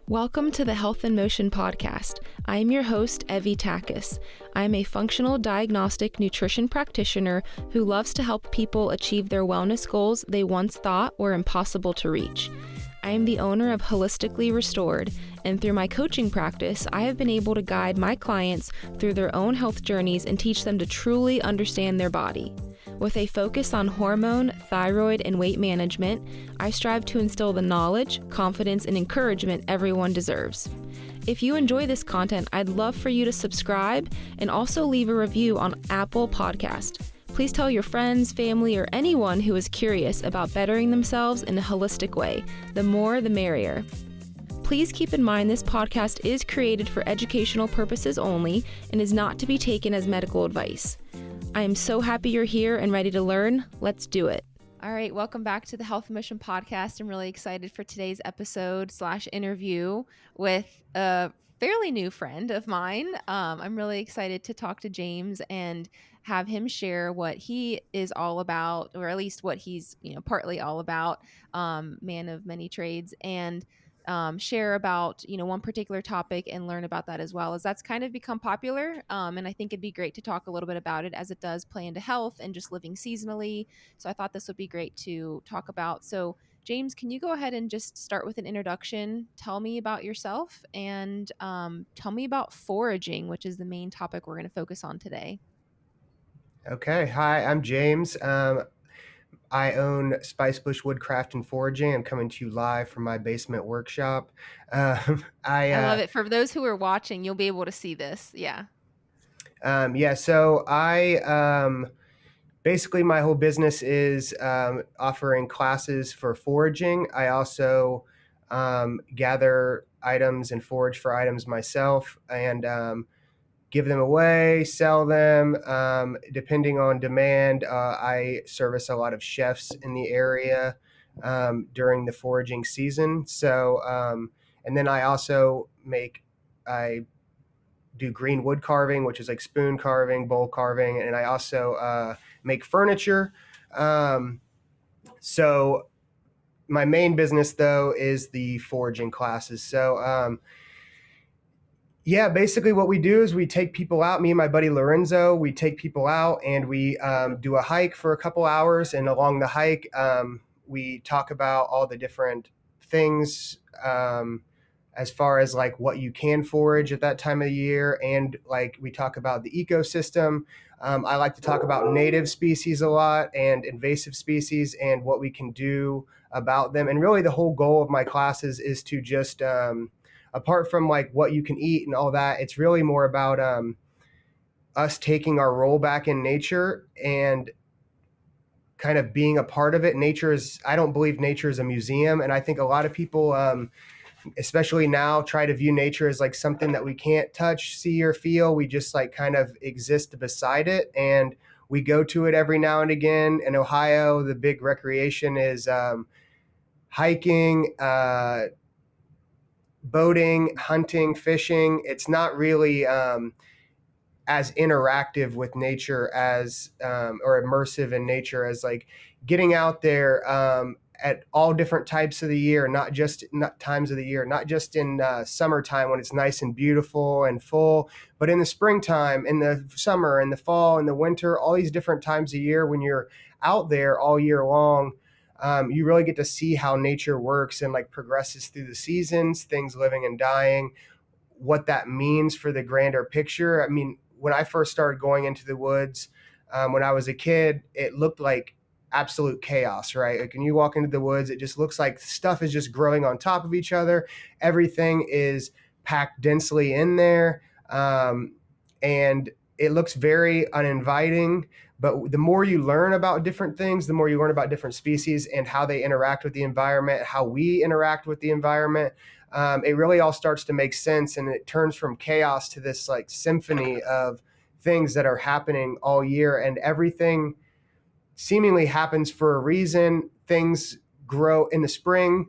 Welcome to the Health in Motion podcast. I am your host, Evie. I am a functional diagnostic nutrition practitioner who loves to help people achieve their wellness goals they once thought were impossible to reach. I am the owner of Holistically Restored, and through my coaching practice, I have been able to guide my clients through their own health journeys and teach them to truly understand their body. With a focus on hormone, thyroid, and weight management, I strive to instill the knowledge, confidence, and encouragement everyone deserves. If you enjoy this content, I'd love for you to subscribe and also leave a review on Apple Podcast. Please tell your friends, family, or anyone who is curious about bettering themselves in a holistic way. The more, the merrier. Please keep in mind this podcast is created for educational purposes only and is not to be taken as medical advice. I am so happy you're here and ready to learn. Let's do it. All right, welcome back to the Health in Motion podcast. I'm really excited for today's episode/interview with a fairly new friend of mine. I'm really excited to talk to James and have him share what he is all about, or at least what he's partly all about, man of many trades, and share about one particular topic and learn about that as well, as that's kind of become popular, and I think it'd be great to talk a little bit about it as it does play into health and just living seasonally. So I thought this would be great to talk about. So James, can you go ahead and just start with an introduction? Tell me about yourself and tell me about foraging, which is the main topic we're going to focus on today. Okay. Hi, I'm James. I own Spice Bush Woodcraft and Foraging. I'm coming to you live from my basement workshop. I love it. For those who are watching, you'll be able to see this. Yeah. So basically my whole business is offering classes for foraging. I also gather items and forage for items myself and give them away, sell them, depending on demand. I service a lot of chefs in the area during the foraging season. So, and then I also I do green wood carving, which is like spoon carving, bowl carving, and I also make furniture. So my main business though is the foraging classes. So, yeah, basically what we do is we take people out, me and my buddy Lorenzo, we take people out and we do a hike for a couple hours. And along the hike, we talk about all the different things as far as like what you can forage at that time of the year. And like we talk about the ecosystem. I like to talk about native species a lot and invasive species and what we can do about them. And really the whole goal of my classes is to just apart from like what you can eat and all that, it's really more about us taking our role back in nature and kind of being a part of it. I don't believe nature is a museum. And I think a lot of people, especially now, try to view nature as like something that we can't touch, see, or feel. We just like kind of exist beside it. And we go to it every now and again. In Ohio, the big recreation is hiking, boating, hunting, fishing. It's not really as interactive with nature as or immersive in nature as like getting out there at all different types of the year, not times of the year, not just in summertime when it's nice and beautiful and full, but in the springtime, in the summer, in the fall, in the winter, all these different times of year when you're out there all year long. You really get to see how nature works and like progresses through the seasons, things living and dying, what that means for the grander picture. I mean, when I first started going into the woods, when I was a kid, it looked like absolute chaos, right? Like when you walk into the woods, it just looks like stuff is just growing on top of each other. Everything is packed densely in there. And it looks very uninviting. But the more you learn about different things, the more you learn about different species and how they interact with the environment, how we interact with the environment, it really all starts to make sense. And it turns from chaos to this like symphony of things that are happening all year, and everything seemingly happens for a reason. Things grow in the spring.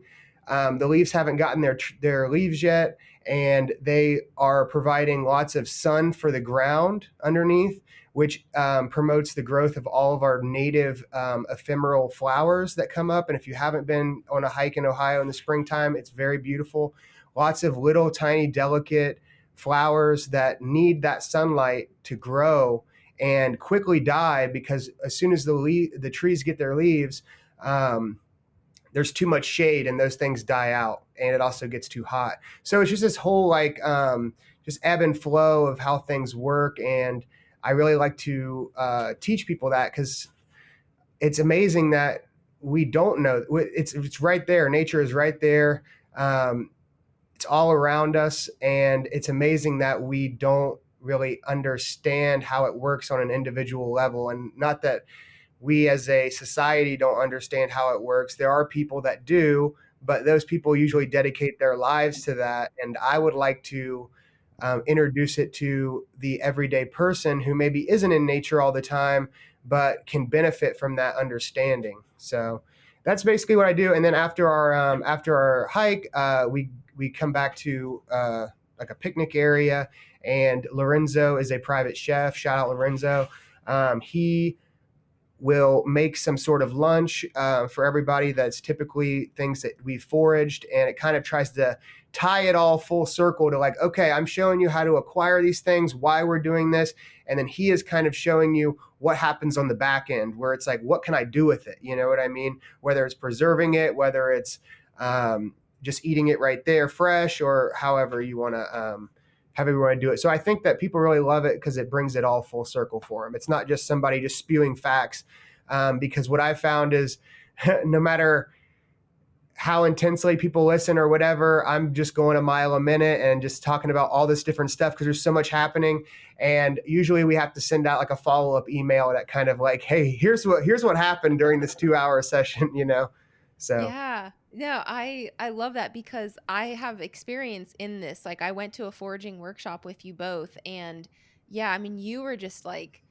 The leaves haven't gotten their leaves yet, and they are providing lots of sun for the ground underneath, which promotes the growth of all of our native ephemeral flowers that come up. And if you haven't been on a hike in Ohio in the springtime, it's very beautiful. Lots of little tiny delicate flowers that need that sunlight to grow and quickly die, because as soon as the trees get their leaves, there's too much shade and those things die out, and it also gets too hot. So it's just this whole just ebb and flow of how things work. And I really like to teach people that, because it's amazing that we don't know. It's right there. Nature is right there. It's all around us, and it's amazing that we don't really understand how it works on an individual level. And not that we as a society don't understand how it works. There are people that do, but those people usually dedicate their lives to that. And I would like to introduce it to the everyday person who maybe isn't in nature all the time, but can benefit from that understanding. So that's basically what I do. And then after our hike, we come back to like a picnic area, and Lorenzo is a private chef. Shout out Lorenzo. He will make some sort of lunch for everybody that's typically things that we foraged, and it kind of tries to tie it all full circle to like, okay, I'm showing you how to acquire these things, why we're doing this, and then he is kind of showing you what happens on the back end, where it's like, what can I do with it? You know what I mean? Whether it's preserving it, whether it's just eating it right there fresh, or however you want to do it. So I think that people really love it because it brings it all full circle for them. It's not just somebody just spewing facts, because what I found is no matter how intensely people listen or whatever, I'm just going a mile a minute and just talking about all this different stuff because there's so much happening. And usually we have to send out like a follow-up email that kind of like, hey, here's what happened during this 2-hour session, you know? So Yeah. No, I love that because I have experience in this. Like I went to a foraging workshop with you both, and yeah, I mean you were just like,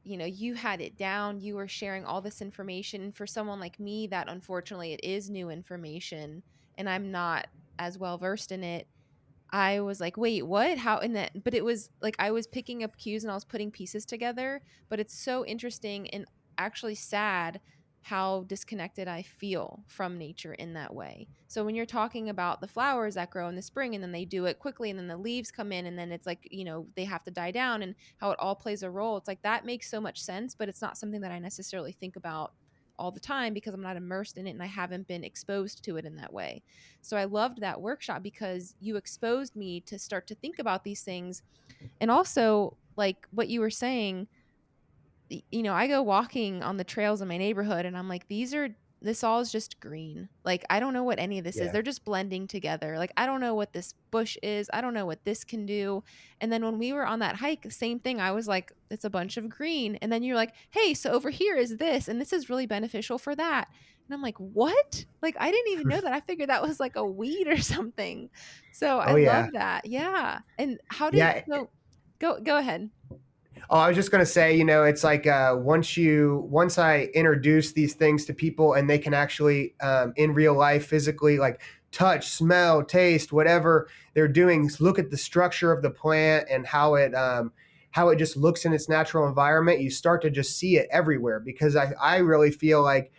you had it down. You were sharing all this information. For someone like me that unfortunately it is new information and I'm not as well versed in it, I was like, wait, what? How? And that, but it was like I was picking up cues and I was putting pieces together. But it's so interesting and actually sad how disconnected I feel from nature in that way. So when you're talking about the flowers that grow in the spring and then they do it quickly and then the leaves come in and then it's like, they have to die down and how it all plays a role, it's like that makes so much sense, but it's not something that I necessarily think about all the time because I'm not immersed in it and I haven't been exposed to it in that way. So I loved that workshop because you exposed me to start to think about these things. And also, like what you were saying, I go walking on the trails in my neighborhood and I'm like, this all is just green. Like, I don't know what any of this is. yeah. They're just blending together. Like, I don't know what this bush is. I don't know what this can do. And then when we were on that hike, same thing. I was like, it's a bunch of green. And then you're like, hey, so over here is this, and this is really beneficial for that. And I'm like, what? Like, I didn't even know that. I figured that was like a weed or something. So I Oh love yeah. that. Yeah. And Yeah. so go ahead. Oh, I was just going to say, it's like once I introduce these things to people and they can actually in real life physically like touch, smell, taste, whatever they're doing, look at the structure of the plant and how it just looks in its natural environment. You start to just see it everywhere, because I really feel like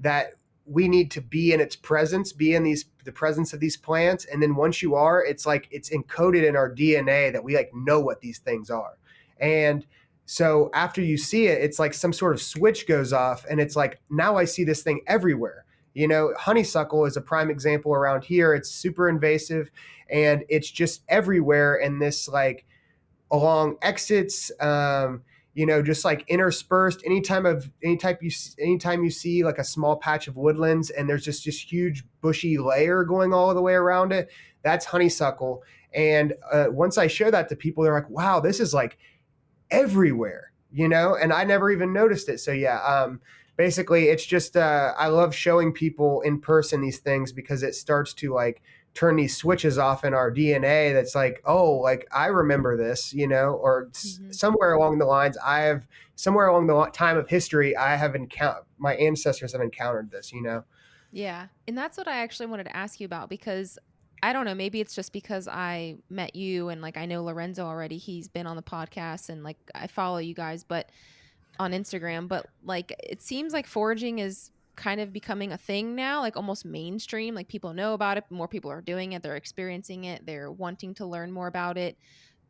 that we need to be in its presence, be in the presence of these plants. And then once you are, it's like it's encoded in our DNA that we like know what these things are. And so after you see it, it's like some sort of switch goes off, and it's like, now I see this thing everywhere. Honeysuckle is a prime example around here. It's super invasive and it's just everywhere in this like along exits, just like interspersed. Anytime you see like a small patch of woodlands and there's just this huge bushy layer going all the way around it, that's honeysuckle. And once I show that to people, they're like, wow, this is like everywhere, and I never even noticed it. So yeah, basically it's just I love showing people in person these things because it starts to like turn these switches off in our DNA. That's like, oh, like I remember this, or Mhm. somewhere along the lines, somewhere along the time of history, I have encountered, my ancestors have encountered this. Yeah. And that's what I actually wanted to ask you about, because I don't know, maybe it's just because I met you and like I know Lorenzo already. He's been on the podcast and like I follow you guys but on Instagram, but like it seems like foraging is kind of becoming a thing now, like almost mainstream. Like people know about it, more people are doing it, they're experiencing it, they're wanting to learn more about it.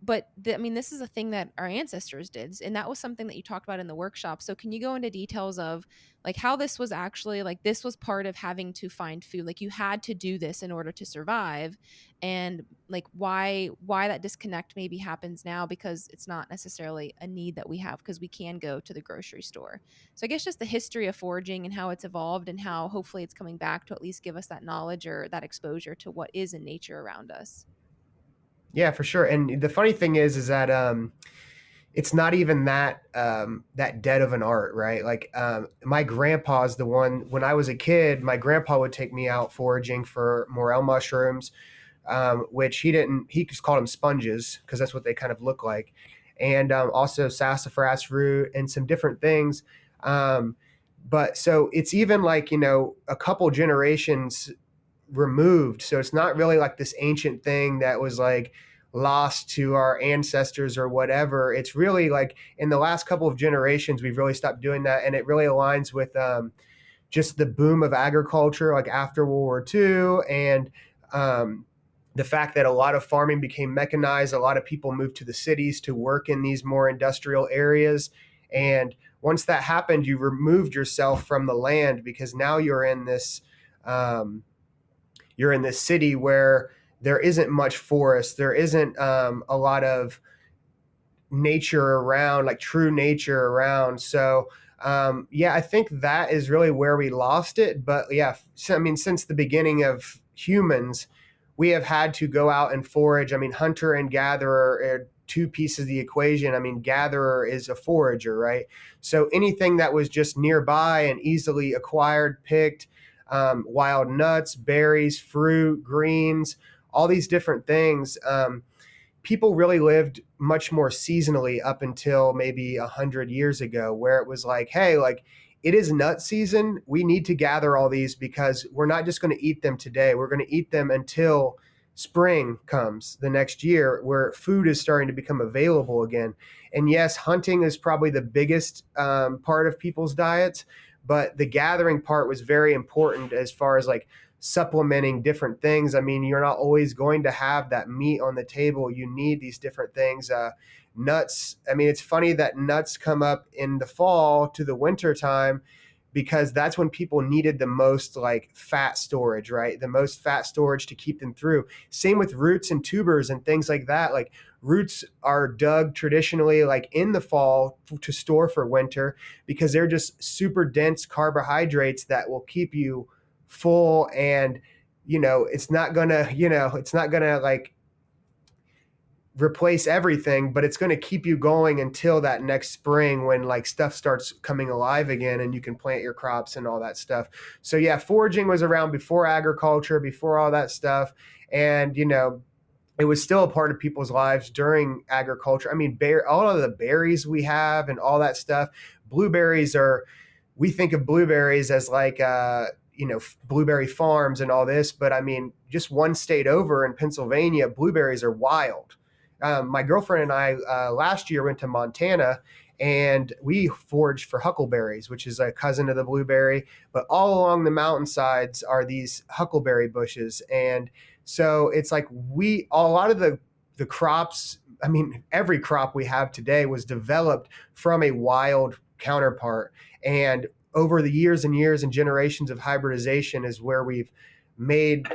But I mean, this is a thing that our ancestors did, and that was something that you talked about in the workshop. So can you go into details of like how this was actually, like this was part of having to find food, like you had to do this in order to survive, and like why that disconnect maybe happens now, because it's not necessarily a need that we have because we can go to the grocery store. So I guess just the history of foraging and how it's evolved and how hopefully it's coming back to at least give us that knowledge or that exposure to what is in nature around us. Yeah, for sure. And the funny thing is that it's not even that dead of an art, right? Like my grandpa's the one. When I was a kid, my grandpa would take me out foraging for morel mushrooms, which he didn't. He just called them sponges because that's what they kind of look like, and also sassafras root and some different things. Um, but so it's even like a couple generations removed. So it's not really like this ancient thing that was like lost to our ancestors or whatever. It's really like in the last couple of generations, we've really stopped doing that. And it really aligns with just the boom of agriculture, like after World War II. And um, the fact that a lot of farming became mechanized, a lot of people moved to the cities to work in these more industrial areas. And once that happened, you removed yourself from the land because now um, you're in this city where there isn't much forest, there isn't a lot of nature around, like true nature around. So yeah, I think that is really where we lost it. But yeah, so, I mean, since the beginning of humans, we have had to go out and forage. I mean, hunter and gatherer are two pieces of the equation. I mean, gatherer is a forager, right? So anything that was just nearby and easily acquired, picked, wild nuts, berries, fruit, greens, all these different things. People really lived much more seasonally up until maybe 100 years ago, where it was like, hey, like it is nut season. We need to gather all these because we're not just going to eat them today. We're going to eat them until spring comes the next year, where food is starting to become available again. And yes, hunting is probably the biggest part of people's diets, but the gathering part was very important as far as like supplementing different things. I mean, you're not always going to have that meat on the table. You need these different things. Nuts. I mean, it's funny that nuts come up in the fall to the winter time because that's when people needed the most like fat storage, right? The most fat storage to keep them through. Same with roots and tubers and things like that. Like roots are dug traditionally like in the fall to store for winter because they're just super dense carbohydrates that will keep you full. And it's not gonna like replace everything, but it's going to keep you going until that next spring when like stuff starts coming alive again and you can plant your crops and all that stuff. So yeah, foraging was around before agriculture, before all that stuff. And it was still a part of people's lives during agriculture. I mean, all of the berries we have and all that stuff. Blueberries are, we think of blueberries as like, blueberry farms and all this, but I mean, just one state over in Pennsylvania, blueberries are wild. My girlfriend and I last year went to Montana and we foraged for huckleberries, which is a cousin of the blueberry. But all along the mountainsides are these huckleberry bushes, and so it's like a lot of the crops. I mean, every crop we have today was developed from a wild counterpart, and over the years and years and generations of hybridization is where we've made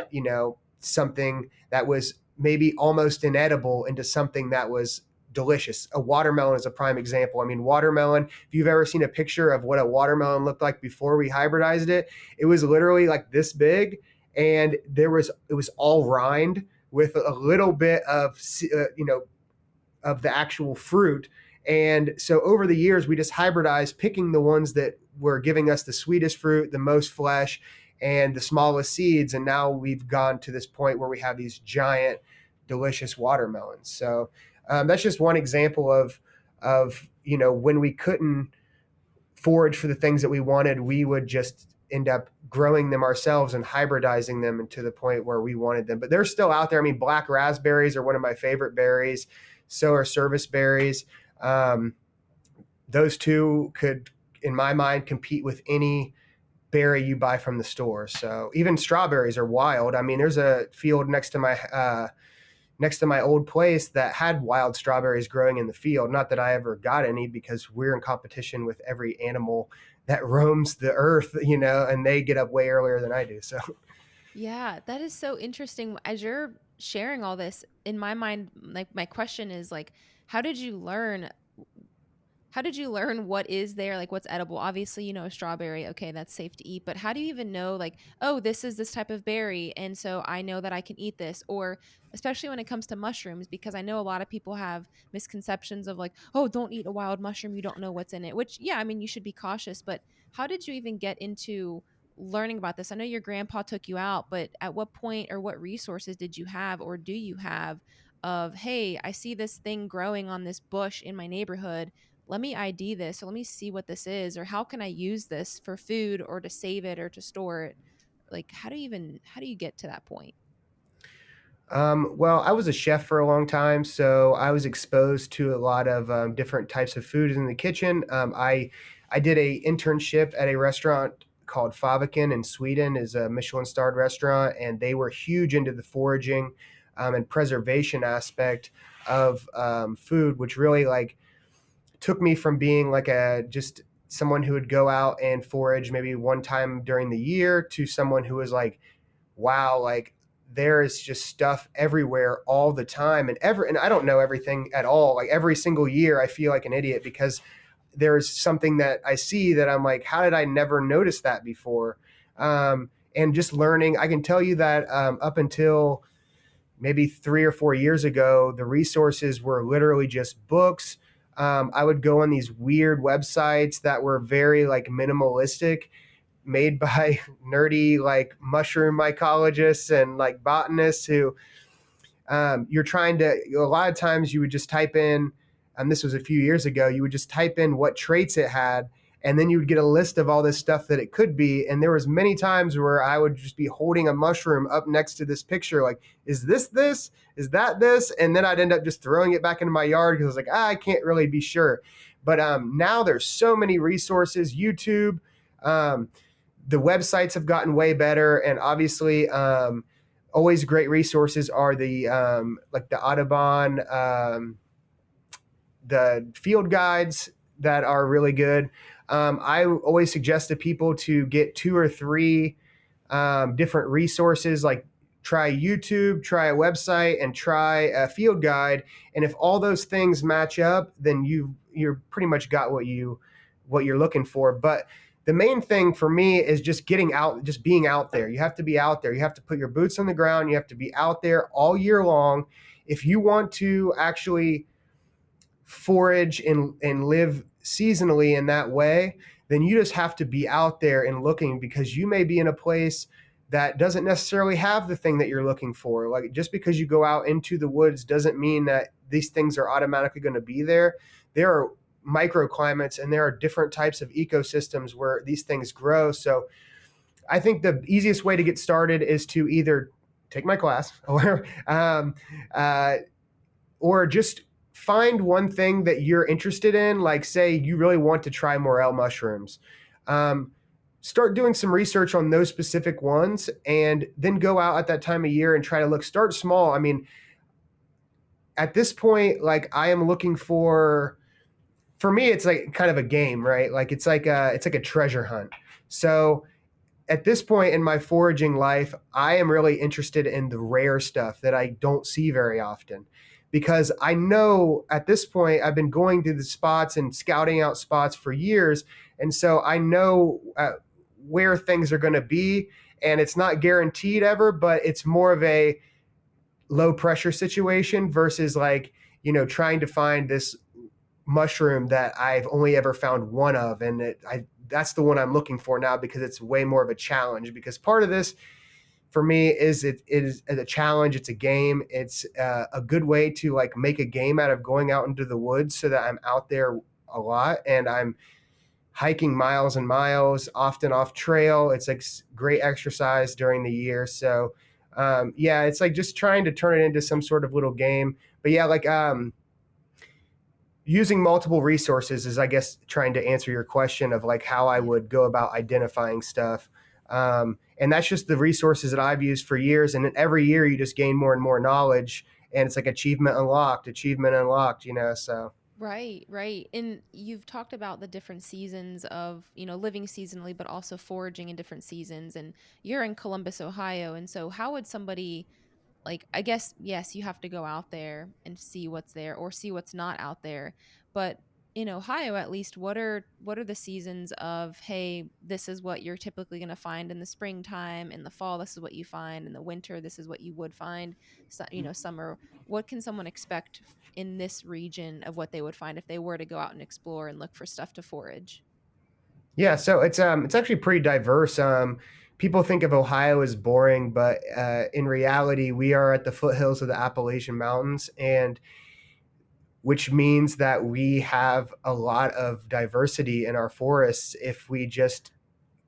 something that was maybe almost inedible into something that was delicious. A watermelon is a prime example. I mean, watermelon, if you've ever seen a picture of what a watermelon looked like before we hybridized it, it was literally like this big, and it was all rind with a little bit of the actual fruit. And so over the years, we just hybridized, picking the ones that were giving us the sweetest fruit, the most flesh, and the smallest seeds. And now we've gone to this point where we have these giant, delicious watermelons. So that's just one example of when we couldn't forage for the things that we wanted, we would just end up growing them ourselves and hybridizing them to the point where we wanted them. But they're still out there. I mean, black raspberries are one of my favorite berries. So are service berries. Those two could, in my mind, compete with any berry you buy from the store. So even strawberries are wild. I mean, there's a field next to my old place that had wild strawberries growing in the field. Not that I ever got any, because we're in competition with every animal that roams the earth, and they get up way earlier than I do. So Yeah, that is so interesting. As you're sharing all this, in my mind, like my question is like, how did you learn how did you learn what is there, like what's edible? Obviously, a strawberry, okay, that's safe to eat, but how do you even know, like, oh, this is this type of berry, and so I know that I can eat this? Or especially when it comes to mushrooms, because I know a lot of people have misconceptions of like, oh, don't eat a wild mushroom, you don't know what's in it, which, yeah, I mean, you should be cautious, but how did you even get into learning about this? I know your grandpa took you out, but at what point or what resources did you have or do you have of, hey, I see this thing growing on this bush in my neighborhood, let me ID this, or let me see what this is, or how can I use this for food or to save it or to store it? Like, how do you get to that point? well, I was a chef for a long time, so I was exposed to a lot of different types of food in the kitchen. I did a internship at a restaurant called Favakin in Sweden, is a Michelin-starred restaurant, and they were huge into the foraging and preservation aspect of food, which really like took me from being like a just someone who would go out and forage maybe one time during the year to someone who was like, wow, like there is just stuff everywhere all the time, and I don't know everything at all. Like every single year I feel like an idiot because there's something that I see that I'm like, how did I never notice that before? And just learning, I can tell you that up until maybe 3 or 4 years ago, the resources were literally just books. I would go on these weird websites that were very like minimalistic, made by nerdy like mushroom mycologists and like botanists who you're trying to, a lot of times you would just type in, and this was a few years ago, you would just type in what traits it had, and then you would get a list of all this stuff that it could be. And there was many times where I would just be holding a mushroom up next to this picture, like, is this, is that this? And then I'd end up just throwing it back into my yard because I was like, I can't really be sure. But now there's so many resources, YouTube, the websites have gotten way better, and obviously always great resources are the like the Audubon, the field guides that are really good. I always suggest to people to get 2 or 3 different resources, like try YouTube, try a website, and try a field guide. And if all those things match up, then you're pretty much got what you're looking for. But the main thing for me is just getting out, just being out there. You have to be out there. You have to put your boots on the ground. You have to be out there all year long. If you want to actually forage and live seasonally in that way, then you just have to be out there and looking, because you may be in a place that doesn't necessarily have the thing that you're looking for. Like just because you go out into the woods doesn't mean that these things are automatically going to be there. There are microclimates and there are different types of ecosystems where these things grow. So I think the easiest way to get started is to either take my class or just find one thing that you're interested in. Like say you really want to try morel mushrooms. Start doing some research on those specific ones and then go out at that time of year and try to look, start small. I mean, at this point, like I am looking for me, it's like kind of a game, right? Like it's like a treasure hunt. So at this point in my foraging life, I am really interested in the rare stuff that I don't see very often, because I know at this point I've been going to the spots and scouting out spots for years. And so I know where things are going to be, and it's not guaranteed ever, but it's more of a low pressure situation versus like, trying to find this mushroom that I've only ever found one of. And that's the one I'm looking for now, because it's way more of a challenge. Because part of this for me is it is a challenge. It's a game. It's a good way to like make a game out of going out into the woods, so that I'm out there a lot and I'm hiking miles and miles, often off trail. It's like great exercise during the year. So yeah, it's like just trying to turn it into some sort of little game. But yeah, like using multiple resources is, I guess, trying to answer your question of like how I Yeah. would go about identifying stuff. And that's just the resources that I've used for years. And every year you just gain more and more knowledge, and it's like achievement unlocked, you know? So Right, right. And you've talked about the different seasons of, living seasonally, but also foraging in different seasons. And you're in Columbus, Ohio. And so, how would somebody, like, I guess, yes, you have to go out there and see what's there or see what's not out there. But in Ohio, at least, what are the seasons of, hey, this is what you're typically going to find in the springtime, in the fall, this is what you find, in the winter, this is what you would find, so, summer. What can someone expect in this region of what they would find if they were to go out and explore and look for stuff to forage? yeah, so it's actually pretty diverse. People think of Ohio as boring, but in reality, we are at the foothills of the Appalachian Mountains, and which means that we have a lot of diversity in our forests if we just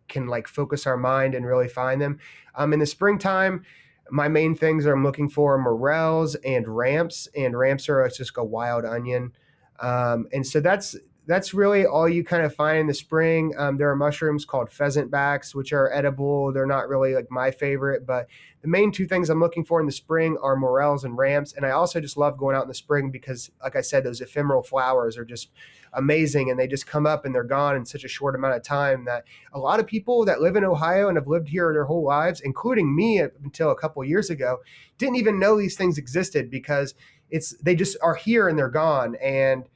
can like focus our mind and really find them. In the springtime, my main things I'm looking for are morels and ramps are just a wild onion. And so that's really all you kind of find in the spring. There are mushrooms called pheasant backs, which are edible. They're not really like my favorite, but the main two things I'm looking for in the spring are morels and ramps. And I also just love going out in the spring because, like I said, those ephemeral flowers are just amazing, and they just come up and they're gone in such a short amount of time that a lot of people that live in Ohio and have lived here their whole lives, including me until a couple of years ago, didn't even know these things existed because they just are here and they're gone. And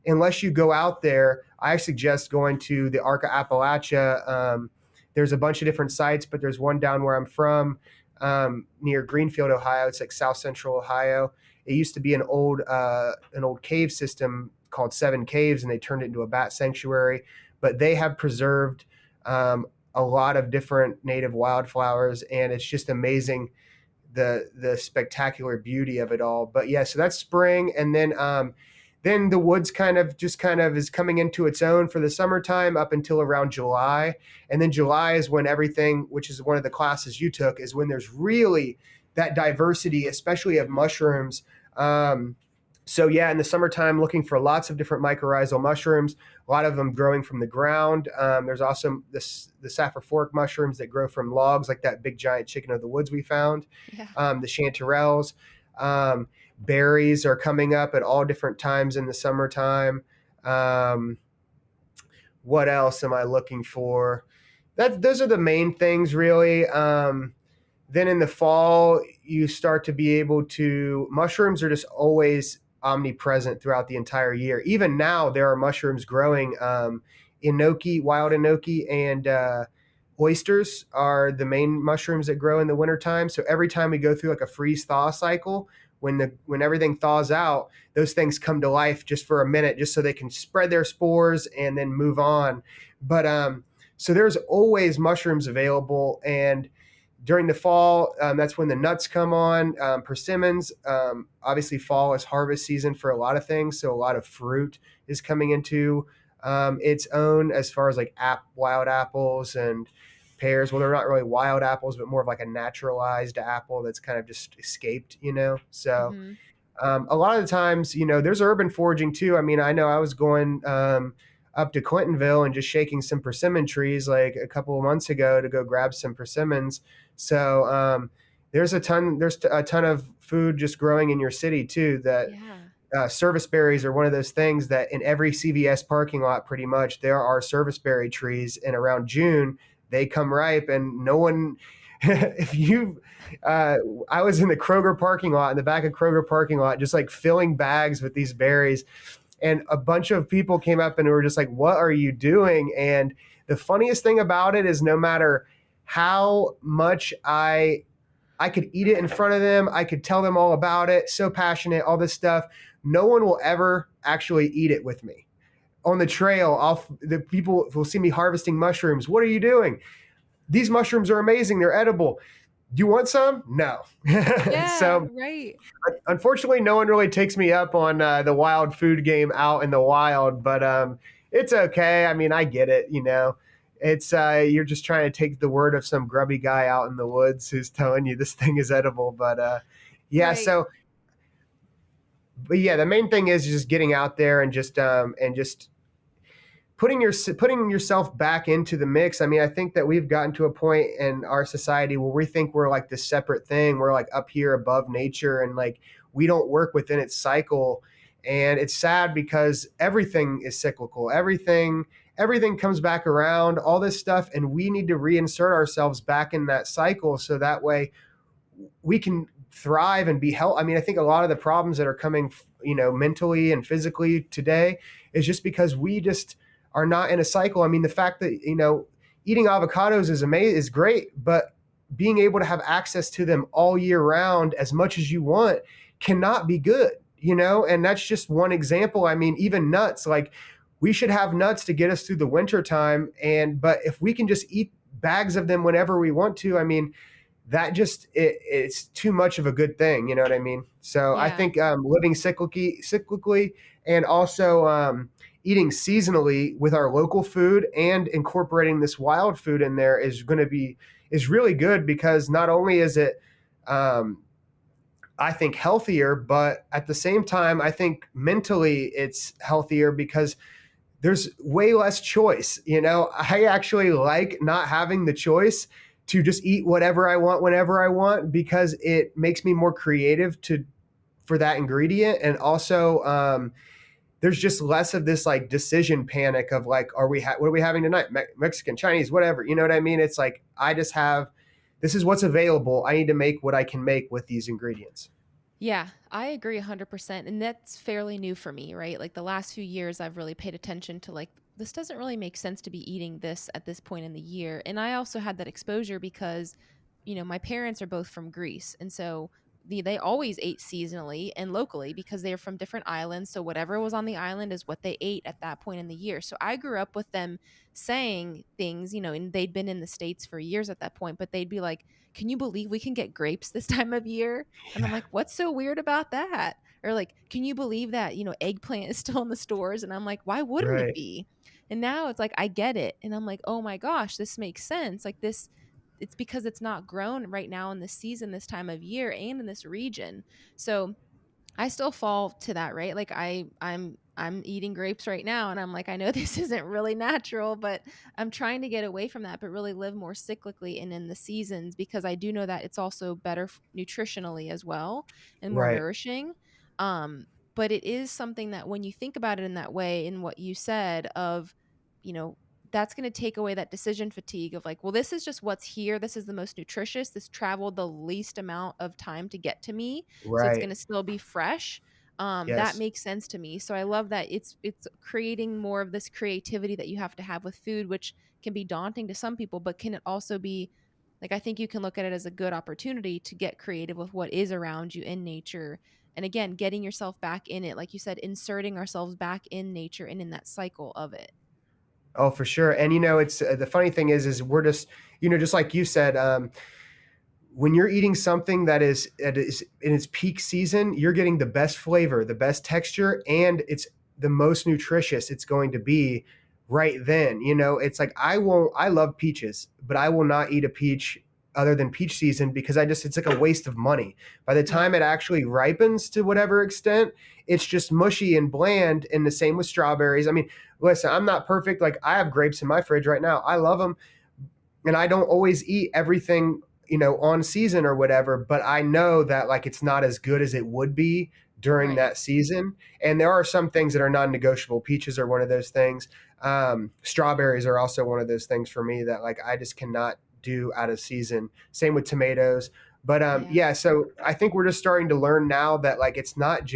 unless you go out there, I suggest going to the Arca Appalachia. There's a bunch of different sites, but there's one down where I'm from, near Greenfield, Ohio. It's like South Central Ohio. It used to be an old cave system called Seven Caves, and they turned it into a bat sanctuary. But they have preserved a lot of different native wildflowers, and it's just amazing the spectacular beauty of it all. But yeah, so that's spring, and then the woods kind of is coming into its own for the summertime up until around July. And then July is when everything, which is one of the classes you took, is when there's really that diversity, especially of mushrooms. So yeah, in the summertime, looking for lots of different mycorrhizal mushrooms, a lot of them growing from the ground. There's also the saffron fork mushrooms that grow from logs, like that big giant chicken of the woods we found. Yeah. The chanterelles. Berries are coming up at all different times in the summertime. Um, what else am I looking for? Those are the main things, really. Then in the fall, you start to be able to. Mushrooms are just always omnipresent throughout the entire year. Even now, there are mushrooms growing. Enoki, wild enoki, and oysters are the main mushrooms that grow in the wintertime. So every time we go through like a freeze thaw cycle, when everything thaws out, those things come to life just for a minute, just so they can spread their spores and then move on. But so there's always mushrooms available, and during the fall, that's when the nuts come on. Persimmons, obviously, fall is harvest season for a lot of things, so a lot of fruit is coming into its own as far as like wild apples and pears. Well, they're not really wild apples, but more of like a naturalized apple that's kind of just escaped, you know. So Hmm. a lot of the times, there's urban foraging too. I mean, I know I was going up to Clintonville and just shaking some persimmon trees like a couple of months ago to go grab some persimmons. So there's a ton of food just growing in your city too. That Yeah. service berries are one of those things that in every CVS parking lot, pretty much, there are service berry trees, and around June they come ripe, and no one. If you, uh, I was in the Kroger parking lot, in the back of Kroger parking lot, just like filling bags with these berries, and a bunch of people came up and were just like, "What are you doing?" And the funniest thing about it is, no matter how much I could eat it in front of them. I could tell them all about it. So passionate, all this stuff. No one will ever actually eat it with me. On the trail, the people will see me harvesting mushrooms. What are you doing? These mushrooms are amazing. They're edible. Do you want some? No. Yeah, So right. unfortunately, no one really takes me up on the wild food game out in the wild. But It's okay. I mean, I get it, you know. It's you're just trying to take the word of some grubby guy out in the woods who's telling you this thing is edible, but yeah, Right. so but yeah, the main thing is just getting out there and just putting yourself back into the mix. I mean, I think that we've gotten to a point in our society where we think we're like this separate thing. We're like up here above nature, and like we don't work within its cycle. And it's sad because everything is cyclical. Everything comes back around, all this stuff, and we need to reinsert ourselves back in that cycle so that way we can thrive and be healthy. I mean, I think a lot of the problems that are coming, mentally and physically today is just because we just are not in a cycle. I mean, the fact that, eating avocados is amazing, is great, but being able to have access to them all year round as much as you want cannot be good, and that's just one example. I mean, even nuts, like we should have nuts to get us through the winter time. But if we can just eat bags of them whenever we want to, I mean, that just it's too much of a good thing, you know what I mean? So I Yeah. think living cyclically and also eating seasonally with our local food and incorporating this wild food in there is really good, because not only is it um, I think healthier, but at the same time I think mentally it's healthier because there's way less choice. I actually like not having the choice to just eat whatever I want whenever I want, because it makes me more creative to for that ingredient. And also there's just less of this like decision panic of like, what are we having tonight? Mexican, Chinese, whatever, you know what I mean? It's like I just have, this is what's available, I need to make what I can make with these ingredients. Yeah, I agree 100%. And that's fairly new for me, right? Like the last few years, I've really paid attention to like, this doesn't really make sense to be eating this at this point in the year. And I also had that exposure because, my parents are both from Greece. And so they always ate seasonally and locally because they're from different islands. So whatever was on the island is what they ate at that point in the year. So I grew up with them saying things, and they'd been in the States for years at that point, but they'd be like, can you believe we can get grapes this time of year? And I'm Yeah. like, what's so weird about that? Or like, can you believe that, eggplant is still in the stores? And I'm like, why wouldn't it Right. be? And now it's like, I get it. And I'm like, oh my gosh, this makes sense. Like this, it's because it's not grown right now in this season, this time of year, and in this region. So I still fall to that, right? Like I'm eating grapes right now and I'm like, I know this isn't really natural, but I'm trying to get away from that, but really live more cyclically and in the seasons, because I do know that it's also better nutritionally as well and more Right. nourishing. Um but it is something that when you think about it in that way, in what you said of, you know, that's going to take away that decision fatigue of like, well, this is just what's here. This is the most nutritious. This traveled the least amount of time to get to me, so it's going Right. to still be fresh. That Yes. makes sense to me. So I love that it's creating more of this creativity that you have to have with food, which can be daunting to some people, but can it also be like, I think you can look at it as a good opportunity to get creative with what is around you in nature. And again, getting yourself back in it, like you said, inserting ourselves back in nature and in that cycle of it. Oh, for sure. And it's the funny thing is we're just, just like you said, when you're eating something that is in its peak season, you're getting the best flavor, the best texture, and it's the most nutritious it's going to be right then. It's like I love peaches, but I will not eat a peach other than peach season, because it's like a waste of money. By the time Yeah. it actually ripens to whatever extent, it's just mushy and bland. And the same with strawberries. I mean, listen, I'm not perfect. Like I have grapes in my fridge right now. I love them, and I don't always eat everything, on season or whatever, but I know that like it's not as good as it would be during Right. that season. And there are some things that are non-negotiable. Peaches are one of those things. Strawberries are also one of those things for me that like I just cannot do out of season. Same with tomatoes. But Yeah. yeah, so I think we're just starting to learn now that like it's not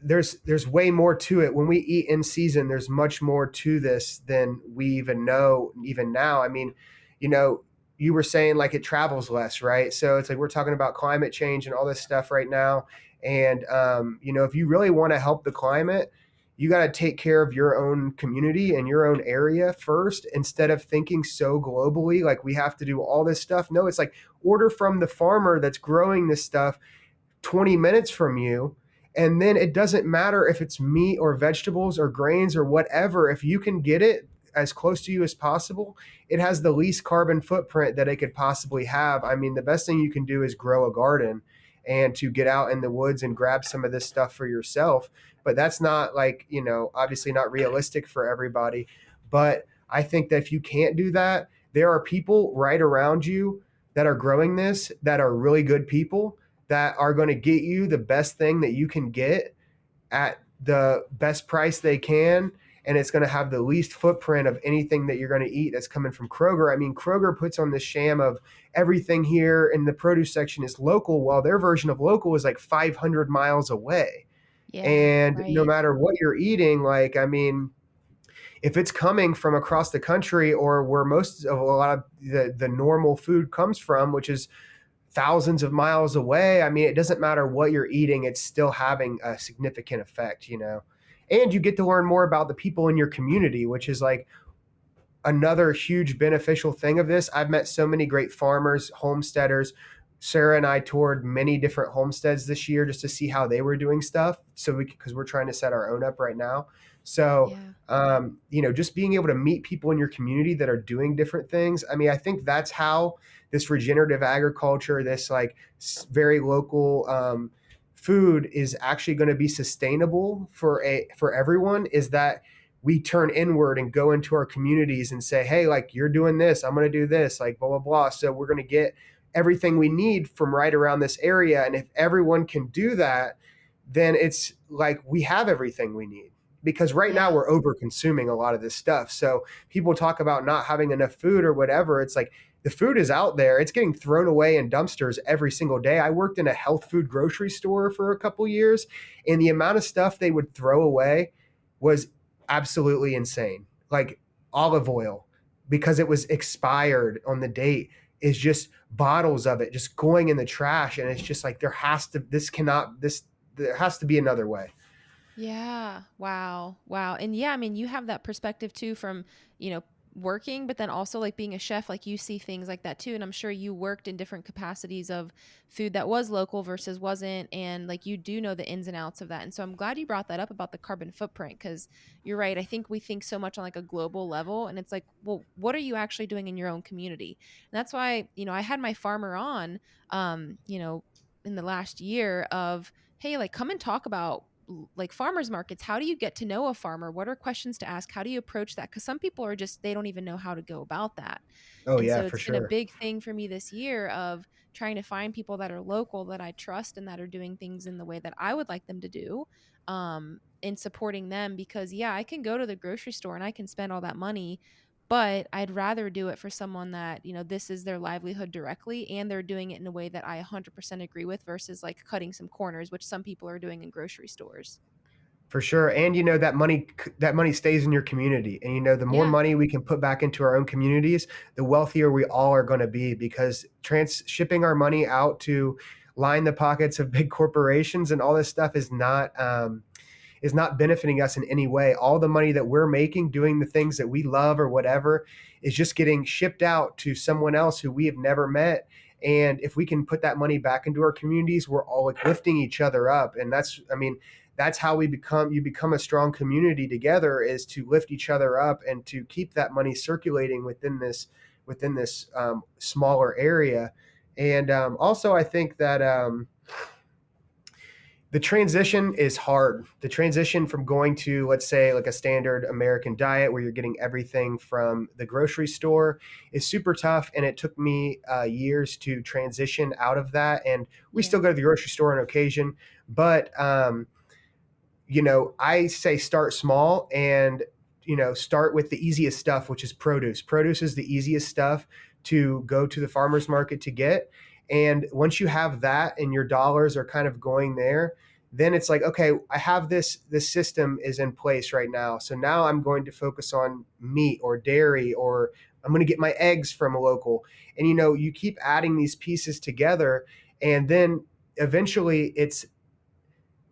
there's way more to it. When we eat in season, there's much more to this than we even know even now. I mean, you know you were saying like it travels less, right? So it's like we're talking about climate change and all this stuff right now. And if you really want to help the climate, you got to take care of your own community and your own area first, instead of thinking so globally like we have to do all this stuff. No, it's like order from the farmer that's growing this stuff 20 minutes from you, And then it doesn't matter if it's meat or vegetables or grains or whatever. If you can get it as close to you as possible, it has the least carbon footprint that it could possibly have. I mean, the best thing you can do is grow a garden and to get out in the woods and grab some of this stuff for yourself. But that's not like, obviously not realistic for everybody. But I think that if you can't do that, there are people right around you that are growing this that are really good people that are going to get you the best thing that you can get at the best price they can, and it's going to have the least footprint of anything that you're going to eat that's coming from Kroger. I mean, Kroger puts on this sham of everything here in the produce section is local, while their version of local is like 500 miles away. Yeah, And no right. matter what you're eating, like, I mean, if it's coming from across the country or where most of a lot of the normal food comes from, which is thousands of miles away, I mean, it doesn't matter what you're eating, it's still having a significant effect. And you get to learn more about the people in your community, which is like another huge beneficial thing of this. I've met so many great farmers, homesteaders. Sarah and I toured many different homesteads this year just to see how they were doing stuff. So because we're trying to set our own up right now. So, Yeah. just being able to meet people in your community that are doing different things. I mean, I think that's how this regenerative agriculture, this like very local food is actually going to be sustainable for everyone. Is that we turn inward and go into our communities and say, hey, like you're doing this, I'm going to do this, like blah, blah, blah. So we're going to get everything we need from right around this area. And if everyone can do that, then it's like we have everything we need. Because right now Yeah. we're over consuming a lot of this stuff. So people talk about not having enough food or whatever. It's like the food is out there. It's getting thrown away in dumpsters every single day. I worked in a health food grocery store for a couple years, and the amount of stuff they would throw away was absolutely insane. Like olive oil, because it was expired on the date, is just bottles of it just going in the trash. And it's just like there has to be another way. Yeah. Wow. Wow. And yeah, I mean, you have that perspective too from, working, but then also like being a chef, like you see things like that too. And I'm sure you worked in different capacities of food that was local versus wasn't. And like you do know the ins and outs of that. And so I'm glad you brought that up about the carbon footprint because you're right. I think we think so much on like a global level. And it's like, well, what are you actually doing in your own community? And that's why, I had my farmer on, in the last year of, hey, like come and talk about like farmers markets. How do you get to know a farmer? What are questions to ask? How do you approach that? Because some people are just, they don't even know how to go about that. Oh And yeah, so for it's been a sure. big thing for me this year of trying to find people that are local that I trust and that are doing things in the way that I would like them to do, in supporting them. Because yeah, I can go to the grocery store and I can spend all that money, but I'd rather do it for someone that, this is their livelihood directly and they're doing it in a way that I 100% agree with versus like cutting some corners, which some people are doing in grocery stores. For sure. And that money stays in your community. And the more Yeah. money we can put back into our own communities, the wealthier we all are going to be, because shipping our money out to line the pockets of big corporations and all this stuff is not benefiting us in any way. All the money that we're making doing the things that we love or whatever is just getting shipped out to someone else who we have never met. And if we can put that money back into our communities, we're all like lifting each other up. And that's how you become a strong community together, is to lift each other up and to keep that money circulating within this smaller area. And also, I think that the transition is hard. The transition from going to, let's say, like a standard American diet where you're getting everything from the grocery store is super tough. And it took me years to transition out of that. And we Yeah. still go to the grocery store on occasion, but I say start small and, start with the easiest stuff, which is produce. Produce is the easiest stuff to go to the farmer's market to get. And once you have that and your dollars are kind of going there, then it's like, okay, I have this system is in place right now. So now I'm going to focus on meat or dairy, or I'm going to get my eggs from a local. And, you keep adding these pieces together, and then eventually it's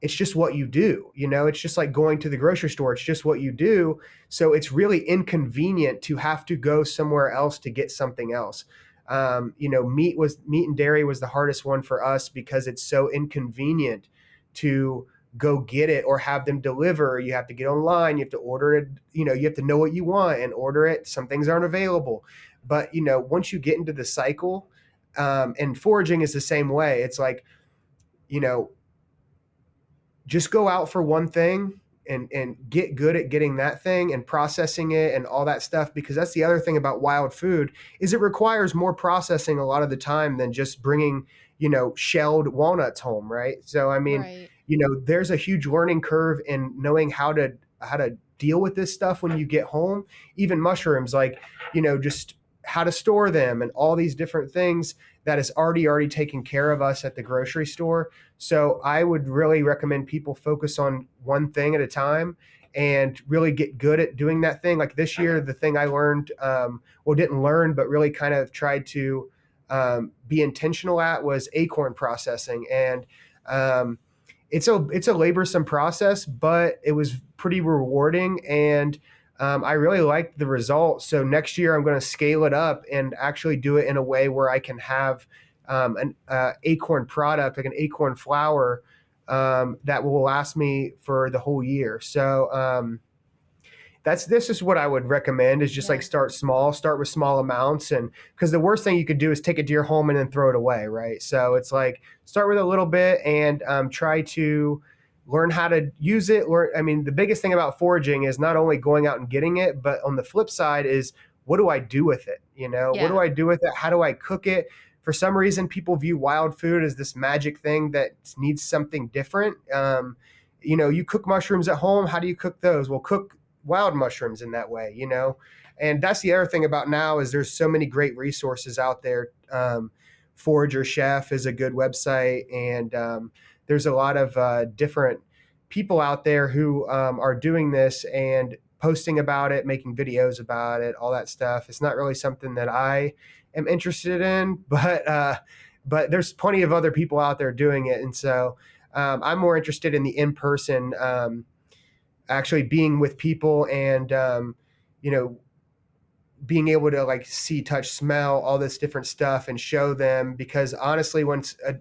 just what you do. It's just like going to the grocery store. It's just what you do. So it's really inconvenient to have to go somewhere else to get something else. Meat and dairy was the hardest one for us because it's so inconvenient to go get it or have them deliver. You have to get online, you have to order it, you have to know what you want and order it. Some things aren't available. But, once you get into the cycle, and foraging is the same way. It's like, you know, just go out for one thing and get good at getting that thing and processing it and all that stuff, because that's the other thing about wild food is it requires more processing a lot of the time than just bringing shelled walnuts home, right? So I mean, Right. there's a huge learning curve in knowing how to deal with this stuff when you get home. Even mushrooms, like, just how to store them and all these different things that is already taken care of us at the grocery store. So I would really recommend people focus on one thing at a time and really get good at doing that thing. Like this year, the thing I learned, well, didn't learn, but really kind of tried to be intentional at, was acorn processing. And it's a laborsome process, but it was pretty rewarding. And I really liked the results. So next year, I'm going to scale it up and actually do it in a way where I can have an acorn product, like an acorn flour, that will last me for the whole year. So this is what I would recommend, is just like Yeah. start small, start with small amounts. And because the worst thing you could do is take it to your home and then throw it away, right? So it's like start with a little bit and try to learn how to use it. I mean, the biggest thing about foraging is not only going out and getting it, but on the flip side is, what do I do with it? What do Yeah. I do with it? How do I cook it? For some reason, people view wild food as this magic thing that needs something different. You cook mushrooms at home. How do you cook those? Well, cook wild mushrooms in that way. And that's the other thing about now, is there's so many great resources out there. Forager Chef is a good website, and there's a lot of different people out there who are doing this and posting about it, making videos about it, all that stuff. It's not really something that I am interested in, but there's plenty of other people out there doing it. And so I'm more interested in the in-person, actually being with people and you know being able to like see, touch, smell all this different stuff and show them. Because honestly,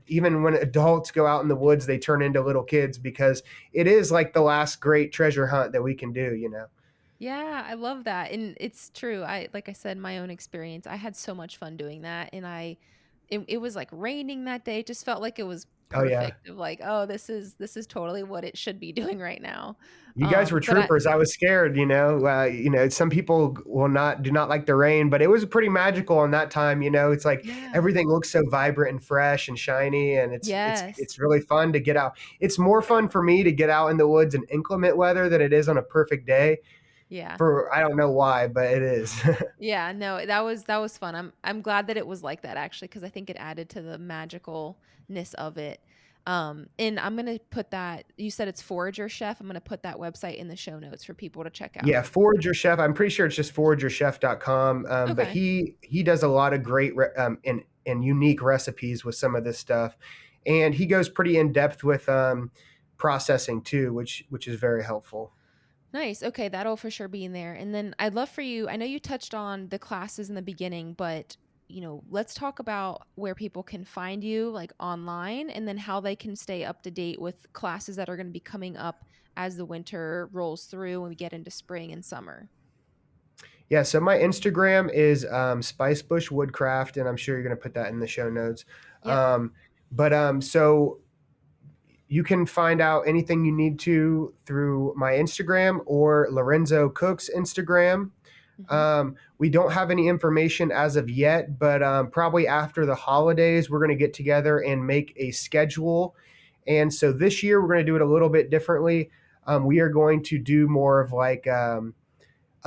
even when adults go out in the woods, they turn into little kids, because it is like the last great treasure hunt that we can do. Yeah, I love that. And it's true. Like I said, my own experience, I had so much fun doing that. And it was like raining that day. It just felt like it was Oh yeah, perfect, of like, oh, this is totally what it should be doing right now. you guys were But I, troopers. I was scared. Some people do not like the rain, but it was pretty magical on that time. It's like yeah. everything looks so vibrant and fresh and shiny, and it's it's Yes. it's really fun to get out. It's more fun for me to get out in the woods in inclement weather than it is on a perfect day. Yeah. For I don't know why, but it is. Yeah, no, that was fun. I'm glad that it was like that actually, because I think it added to the magicalness of it. And I'm gonna put that. You said it's Forager Chef. I'm gonna put that website in the show notes for people to check out. Yeah, Forager Chef. I'm pretty sure it's just foragerchef.com. But Okay. he does a lot of great and unique recipes with some of this stuff, and he goes pretty in depth with processing too, which is very helpful. Nice. Okay, that'll for sure be in there. And then I'd love for you. I know you touched on the classes in the beginning, but let's talk about where people can find you like online, and then how they can stay up to date with classes that are going to be coming up as the winter rolls through and we get into spring and summer. Yeah, so my Instagram is Spicebush Woodcraft, and I'm sure you're going to put that in the show notes. Yep. So you can find out anything you need to through my Instagram or Lorenzo Cook's Instagram. Hmm. We don't have any information as of yet, but probably after the holidays, we're going to get together and make a schedule. And so this year, we're going to do it a little bit differently. We are going to do more of like a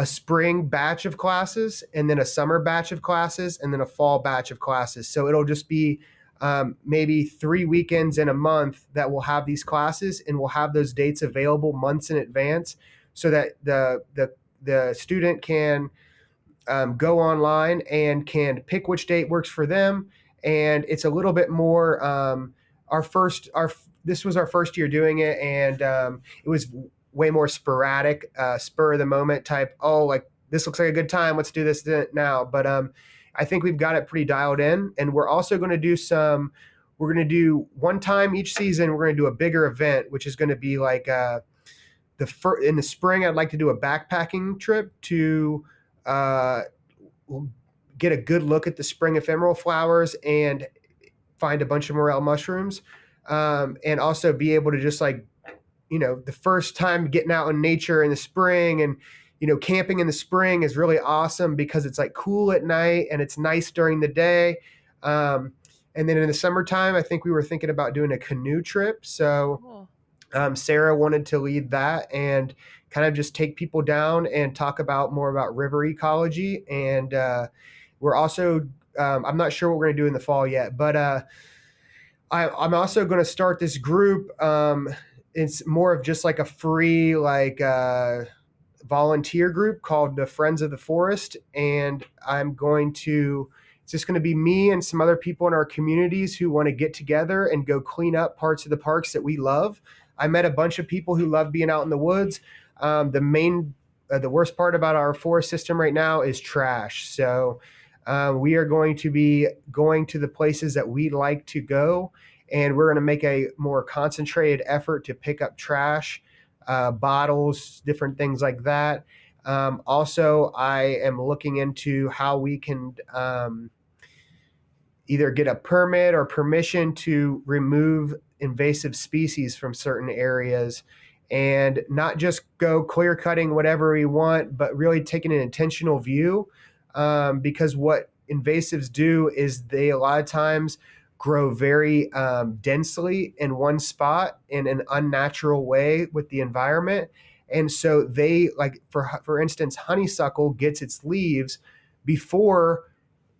spring batch of classes, and then a summer batch of classes, and then a fall batch of classes. So it'll just be maybe 3 weekends in a month that we'll have these classes, and we'll have those dates available months in advance, so that the student can go online and can pick which date works for them. And it's a little bit more. Our this was our first year doing it, and it was way more sporadic, spur of the moment type. Oh, like this looks like a good time. Let's do this now. But I think we've got it pretty dialed in, and we're also going to do some. we're going to do one time each season. We're going to do a bigger event, which is going to be like in the spring. I'd like to do a backpacking trip to uh, get a good look at the spring ephemeral flowers and find a bunch of morel mushrooms, and also be able to just like, the first time getting out in nature in the spring and, camping in the spring is really awesome because it's like cool at night and it's nice during the day. Um, and then in the summertime, I think we were thinking about doing a canoe trip. So Cool. Sarah wanted to lead that and kind of just take people down and talk about more about river ecology. And we're also, I'm not sure what we're going to do in the fall yet, but I'm also going to start this group. It's more of just like a free, like, volunteer group called the Friends of the Forest. And it's just going to be me and some other people in our communities who want to get together and go clean up parts of the parks that we love. I met a bunch of people who love being out in the woods. The worst part about our forest system right now is trash. So we are going to be going to the places that we like to go, and we're going to make a more concentrated effort to pick up trash, bottles, different things like that. Also, I am looking into how we can either get a permit or permission to remove invasive species from certain areas, and not just go clear cutting whatever we want, but really taking an intentional view. Because what invasives do is they a lot of times grow very densely in one spot in an unnatural way with the environment. And so they, like, for instance, honeysuckle gets its leaves before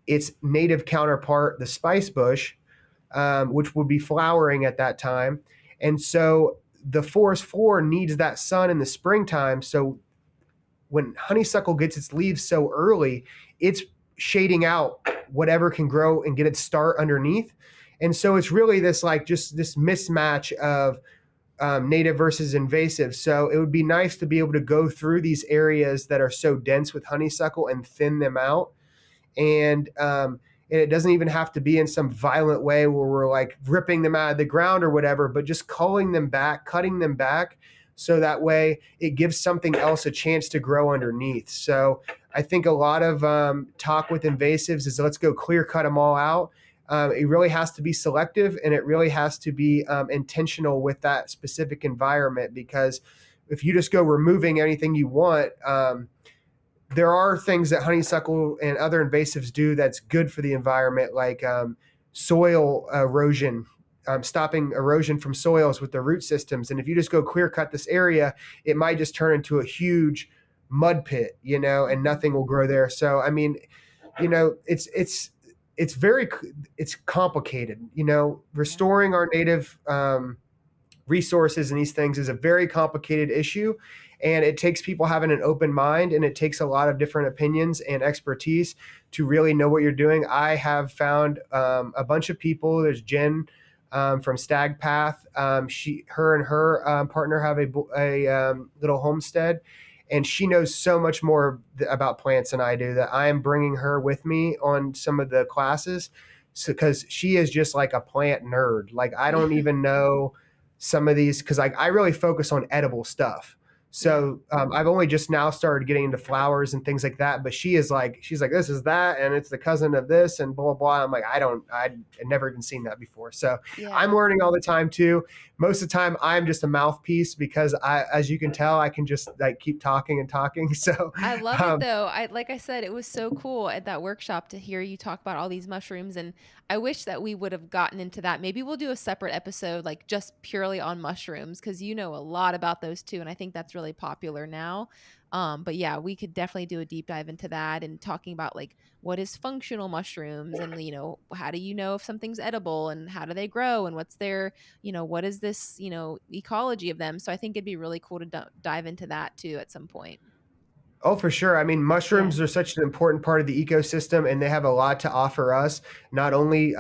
its native counterpart, the spice bush, which would be flowering at that time. And so the forest floor needs that sun in the springtime. So when honeysuckle gets its leaves so early, it's shading out whatever can grow and get its start underneath. And so it's really this, like, just this mismatch of native versus invasive. So it would be nice to be able to go through these areas that are so dense with honeysuckle and thin them out. And it doesn't even have to be in some violent way where we're like ripping them out of the ground or whatever, but just culling them back, cutting them back, so that way it gives something else a chance to grow underneath. So I think a lot of talk with invasives is let's go clear cut them all out. It really has to be selective, and it really has to be intentional with that specific environment, because if you just go removing anything you want, there are things that honeysuckle and other invasives do that's good for the environment, like soil erosion, stopping erosion from soils with the root systems. And if you just go clear cut this area, it might just turn into a huge mud pit, and nothing will grow there. So, I mean, it's very, it's complicated, restoring our native resources and these things is a very complicated issue, and it takes people having an open mind, and it takes a lot of different opinions and expertise to really know what you're doing. I have found a bunch of people. There's Jen from Stag Path. Her and her partner have a little homestead, and she knows so much more about plants than I do, that I am bringing her with me on some of the classes. So, because she is just like a plant nerd. Like, I don't even know some of these, because I really focus on edible stuff. So I've only just now started getting into flowers and things like that. But she's like, this is that, and it's the cousin of this, and blah, blah, blah. I'm like, I'd never even seen that before. So I'm learning all the time too. Most of the time I'm just a mouthpiece, because as you can tell, I can just like keep talking and talking. So I love it though. Like I said, it was so cool at that workshop to hear you talk about all these mushrooms, and I wish that we would have gotten into that. Maybe we'll do a separate episode like just purely on mushrooms, because you know a lot about those too, and I think that's really popular now. But yeah, we could definitely do a deep dive into that and talking about like what is functional mushrooms, and how do you know if something's edible, and how do they grow, and what's their what is this ecology of them. So I think it'd be really cool to dive into that too at some point. Oh, for sure. I mean, Yeah. mushrooms are such an important part of the ecosystem, and they have a lot to offer us, not only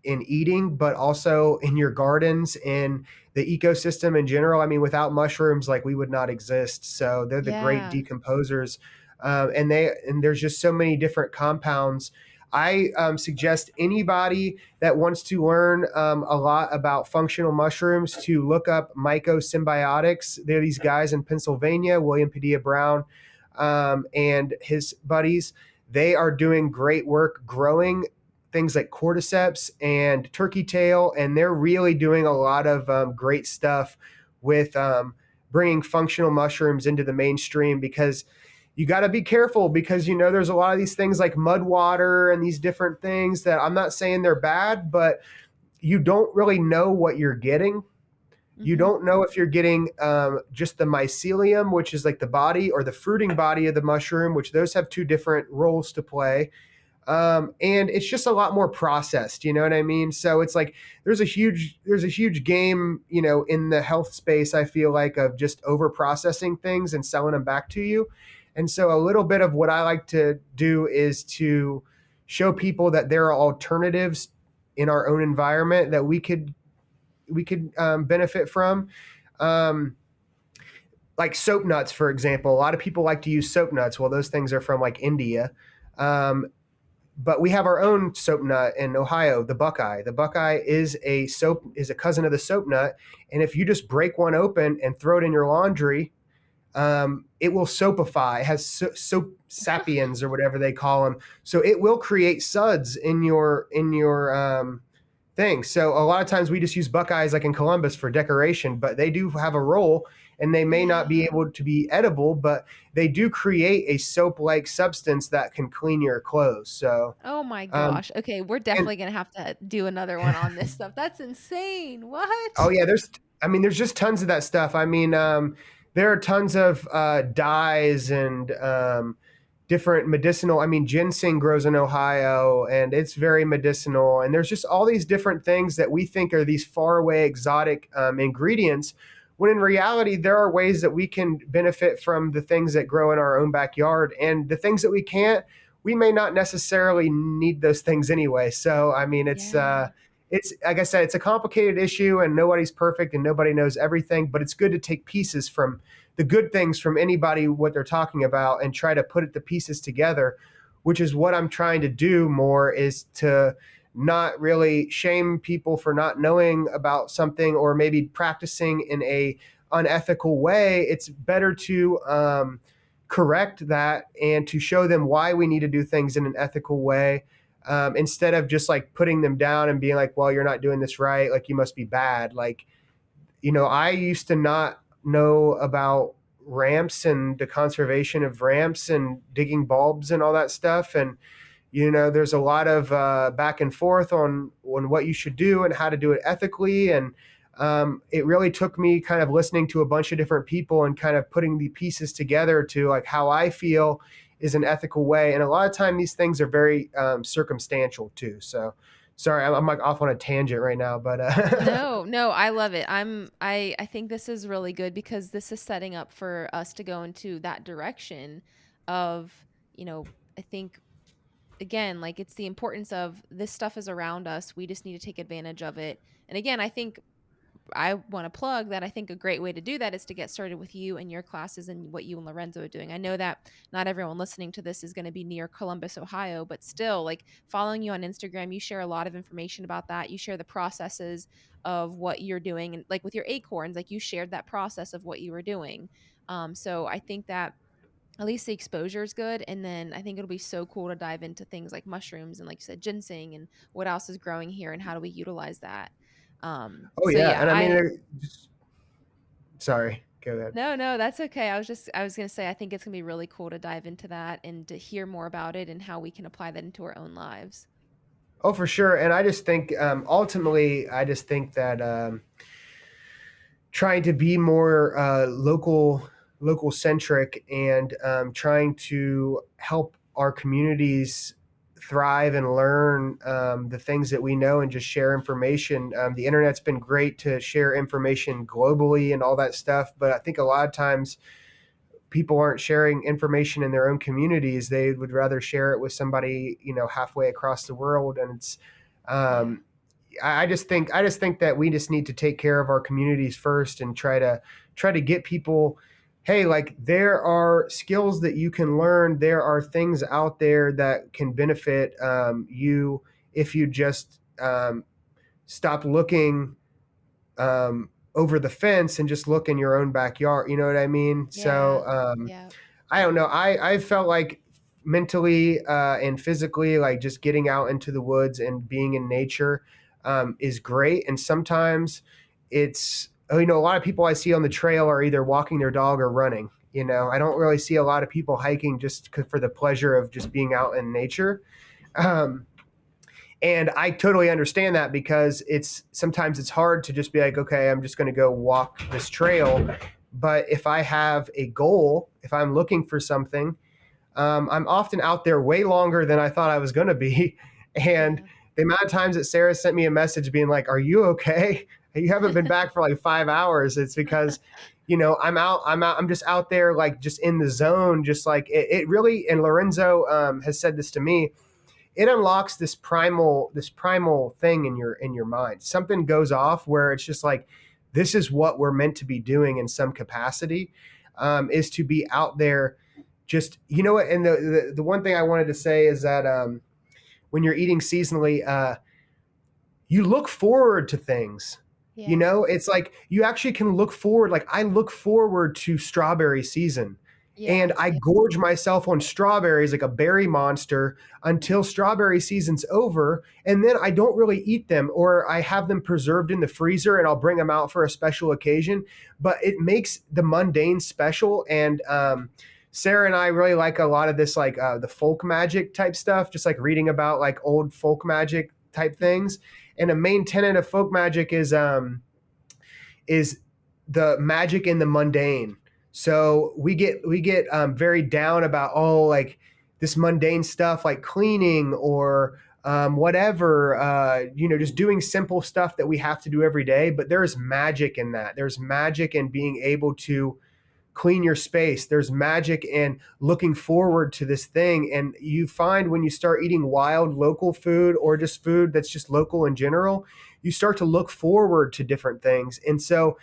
in eating, but also in your gardens, in the ecosystem in general. I mean, without mushrooms, like, we would not exist. So they're the great Yeah. decomposers, and there's just so many different compounds. I suggest anybody that wants to learn a lot about functional mushrooms to look up Mycosymbiotics. They're these guys in Pennsylvania, William Padilla Brown and his buddies. They are doing great work growing things like cordyceps and turkey tail, and they're really doing a lot of great stuff with bringing functional mushrooms into the mainstream, because you got to be careful, because there's a lot of these things like mud water and these different things that I'm not saying they're bad, but you don't really know what you're getting. You Mm-hmm. don't know if you're getting just the mycelium, which is like the body, or the fruiting body of the mushroom, which those have two different roles to play. And it's just a lot more processed, you know what I mean? So it's like there's a huge game, in the health space, I feel like, of just over processing things and selling them back to you. And so a little bit of what I like to do is to show people that there are alternatives in our own environment that we could benefit from. Um, like soap nuts, for example. A lot of people like to use soap nuts. Well, those things are from like India. Um, but we have our own soap nut in Ohio, the Buckeye. The Buckeye is a cousin of the soap nut, and if you just break one open and throw it in your laundry, it will soapify. It has soap sapiens or whatever they call them, so it will create suds in your thing. So a lot of times we just use Buckeyes like in Columbus for decoration, but they do have a role, and they may not be Yeah. able to be edible, but they do create a soap-like substance that can clean your clothes. So, Oh my um, gosh. Okay, we're and definitely gonna have to do another one on this stuff. That's insane. oh What? yeah, there's just tons of that stuff. I mean, there are tons of dyes and different medicinal. I mean, ginseng grows in Ohio, and it's very medicinal. And there's just all these different things that we think are these faraway exotic ingredients, when in reality there are ways that we can benefit from the things that grow in our own backyard, and the things that we can't. We may not necessarily need those things anyway. So, I mean, Yeah. it's like I said, it's a complicated issue, and nobody's perfect and nobody knows everything, but it's good to take pieces from the good things from anybody, what they're talking about, and try to put the pieces together, which is what I'm trying to do more, is to not really shame people for not knowing about something or maybe practicing in a unethical way. It's better to correct that and to show them why we need to do things in an ethical way, instead of just like putting them down and being like, well, you're not doing this right, like you must be bad. Like, I used to not know about ramps and the conservation of ramps and digging bulbs and all that stuff. And there's a lot of back and forth on what you should do and how to do it ethically. And it really took me kind of listening to a bunch of different people and kind of putting the pieces together to like how I feel is an ethical way. And a lot of time these things are very circumstantial too. So sorry, I'm like off on a tangent right now, but No, no, I love it. I think this is really good because this is setting up for us to go into that direction of, I think again, like it's the importance of this stuff is around us. We just need to take advantage of it. And again, I think I want to plug that I think a great way to do that is to get started with you and your classes and what you and Lorenzo are doing. I know that not everyone listening to this is going to be near Columbus, Ohio, but still, like following you on Instagram, you share a lot of information about that. You share the processes of what you're doing. And like with your acorns, like you shared that process of what you were doing. So I think that at least the exposure is good. And then I think it'll be so cool to dive into things like mushrooms and, like you said, ginseng and what else is growing here and how do we utilize that. oh So yeah. yeah, And I I mean, sorry, go ahead. no, that's okay. I was gonna say I think it's gonna be really cool to dive into that and to hear more about it and how we can apply that into our own lives. Oh, for sure. And I just think ultimately, I just think that trying to be more local centric, and trying to help our communities thrive and learn the things that we know and just share information. The internet's been great to share information globally and all that stuff, but I think a lot of times people aren't sharing information in their own communities. They would rather share it with somebody, halfway across the world. And it's Yeah. um, I just think that we just need to take care of our communities first and try to get people hey, like there are skills that you can learn. There are things out there that can benefit you if you just stop looking over the fence and just look in your own backyard. You know what I mean? Yeah. So Yeah. I don't know. I felt like mentally and physically, like just getting out into the woods and being in nature is great. And sometimes it's, a lot of people I see on the trail are either walking their dog or running. I don't really see a lot of people hiking just for the pleasure of just being out in nature. Um, and I totally understand that because sometimes it's hard to just be like, okay, I'm just going to go walk this trail. But if I have a goal, if I'm looking for something, I'm often out there way longer than I thought I was going to be. And Yeah. the amount of times that Sarah sent me a message being like, "Are you okay? You haven't been back for like 5 hours." It's because, I'm just out there, like just in the zone, just like it really. And Lorenzo has said this to me. It unlocks this primal thing in your mind. Something goes off where it's just like, this is what we're meant to be doing in some capacity, is to be out there just, what. And the one thing I wanted to say is that when you're eating seasonally, you look forward to things. Yeah. It's like you actually can look forward. Like I look forward to strawberry season, and Yeah. I Yeah. gorge myself on strawberries like a berry monster until strawberry season's over. And then I don't really eat them, or I have them preserved in the freezer and I'll bring them out for a special occasion. But it makes the mundane special. And Sarah and I really like a lot of this, like the folk magic type stuff, just like reading about like old folk magic type Mhm. things. And a main tenet of folk magic is the magic in the mundane. So we get very down about, like this mundane stuff like cleaning or whatever, just doing simple stuff that we have to do every day. But there's magic in that. There's magic in being able to clean your space. There's magic in looking forward to this thing. And you find when you start eating wild local food or just food that's just local in general, you start to look forward to different things. And so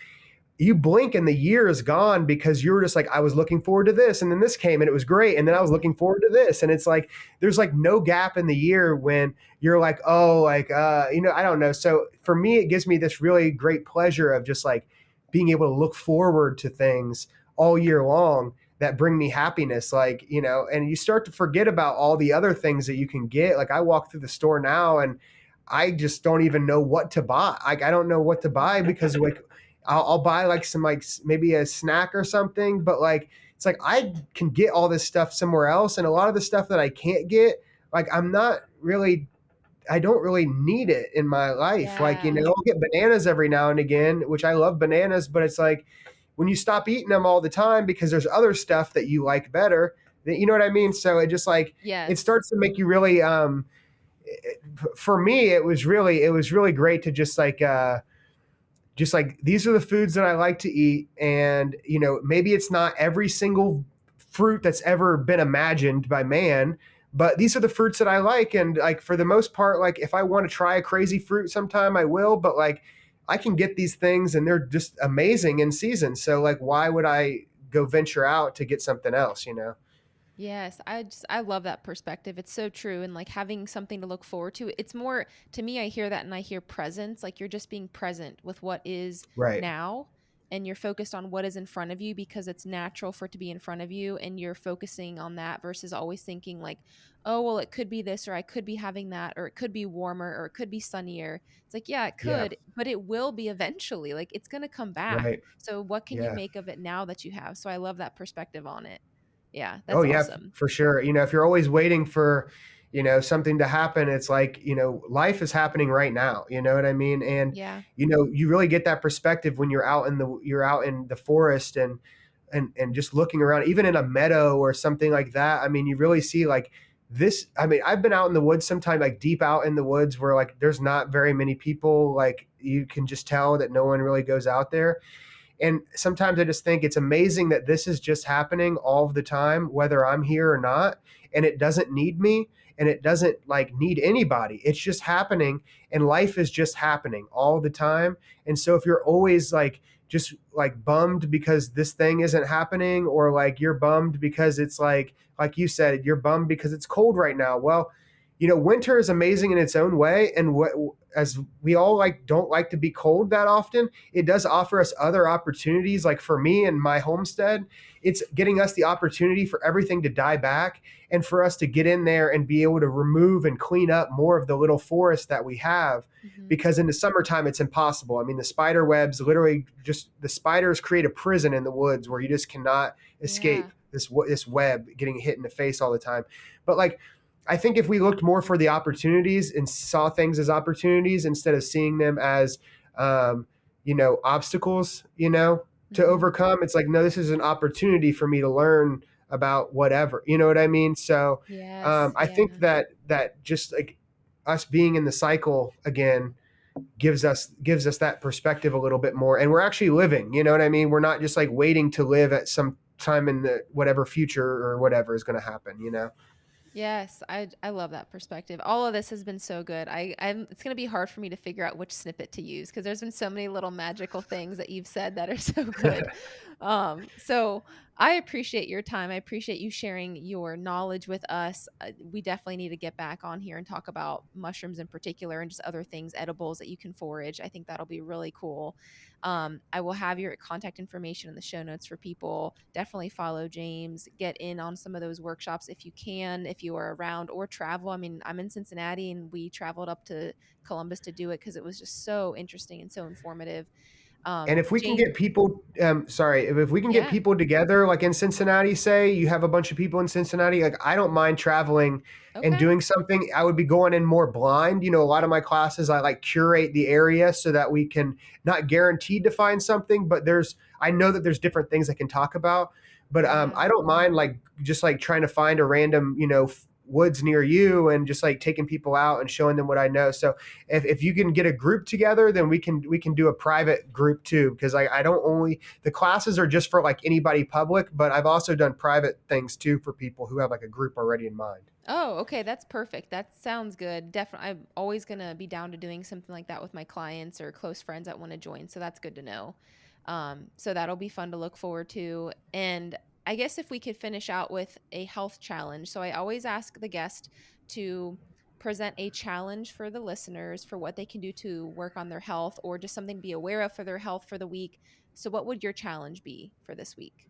you blink and the year is gone because you're just like, I was looking forward to this. And then this came and it was great. And then I was Yeah. looking forward to this. And it's like, there's like no gap in the year when you're like, oh, like, I don't know. So for me, it gives me this really great pleasure of just like being able to look forward to things all year long that bring me happiness. Like, and you start to forget about all the other things that you can get. Like I walk through the store now and I just don't even know what to buy. Like I don't know what to buy because like I'll buy like some like maybe a snack or something, but like it's like I can get all this stuff somewhere else, and a lot of the stuff that I can't get, like I don't really need it in my life. Like Yeah. I'll get bananas every now and again, which I love bananas, but it's like when you stop eating them all the time because there's other stuff that you like better, that you know what I mean. So it just like it Yes. starts to make you really. For me, it was really great to just like these are the foods that I like to eat. And, maybe it's not every single fruit that's ever been imagined by man, but these are the fruits that I like. And like for the most part, like if I want to try a crazy fruit sometime, I will, but like I can get these things and they're just amazing in season. So like why would I go venture out to get something else? Yes, I love that perspective. It's so true, and like having something to look forward to. It's more to me, I hear that and I hear presence, like you're just being present with what is Right. now, and you're focused on what is in front of you because it's natural for it to be in front of you, and you're focusing on that versus always thinking like, "Oh, well it could be this or I could be having that or it could be warmer or it could be sunnier." It's like, yeah, it Yeah. could, but it will be eventually. Like it's going to come back. Right. So what can you Yeah. make of it now that you have? So I love that perspective on it. Yeah, Oh that's yeah, awesome. for sure. If you're always waiting for, something to happen, it's like, life is happening right now. You know what I mean? And Yeah. you really get that perspective when you're out in the forest and just looking around, even in a meadow or something like that. I mean, you really see like this. I mean, I've been out in the woods sometime, like deep out in the woods where like there's not very many people, like you can just tell that no one really goes out there. And sometimes I just think it's amazing that this is just happening all of the time, whether I'm here or not. And it doesn't need me, and it doesn't like need anybody. It's just happening, and life is just happening all the time. And so if you're always like just like bummed because this thing isn't happening, or like you're bummed because it's like you said, you're bummed because it's cold right now. Well, winter is amazing in its own way, and what, as we all like don't like to be cold that often, it does offer us other opportunities. Like for me and my homestead, it's getting us the opportunity for everything to die back, and for us to get in there and be able to remove and clean up more of the little forest that we have. Hmm. Because in the summertime it's impossible. I mean, the spider webs, literally just the spiders create a prison in the woods where you just cannot Yeah. escape this web getting hit in the face all the time. But like, I think if we looked more for the opportunities and saw things as opportunities instead of seeing them as, obstacles, to Hmm. overcome, it's like, no, this is an opportunity for me to learn about whatever, you know what I mean? So Yes. I think Yeah. that just like us being in the cycle again gives us that perspective a little bit more, and we're actually living, you know what I mean? We're not just like waiting to live at some time in the whatever future or whatever is going to happen. Yes, I love that perspective. All of this has been so good. It's going to be hard for me to figure out which snippet to use because there's been so many little magical things that you've said that are so good. So I appreciate your time. I appreciate you sharing your knowledge with us. We definitely need to get back on here and talk about mushrooms in particular and just other things, edibles that you can forage. I think that'll be really cool. I will have your contact information in the show notes for people. Definitely follow James, get in on some of those workshops if you can, if you are around or travel. I mean, I'm in Cincinnati and we traveled up to Columbus to do it because it was just so interesting and so informative. And if we can James, get people, sorry, if we can get yeah, people together, like in Cincinnati, say you have a bunch of people in Cincinnati, like I don't mind traveling and okay, doing something. I would be going in more blind. A lot of my classes, I like curate the area so that we can not guaranteed to find something, but I know that there's different things I can talk about. But yeah. I don't mind like just like trying to find a random, woods near you and just like taking people out and showing them what I know. So if you can get a group together, then we can do a private group too, because I don't only, the classes are just for like anybody public, but I've also done private things too for people who have like a group already in mind. Oh, okay, that's perfect. That sounds good. Definitely, I'm always gonna be down to doing something like that with my clients or close friends that want to join. So that's good to know. So that'll be fun to look forward to. And I guess if we could finish out with a health challenge. So I always ask the guest to present a challenge for the listeners for what they can do to work on their health or just something to be aware of for their health for the week. So what would your challenge be for this week?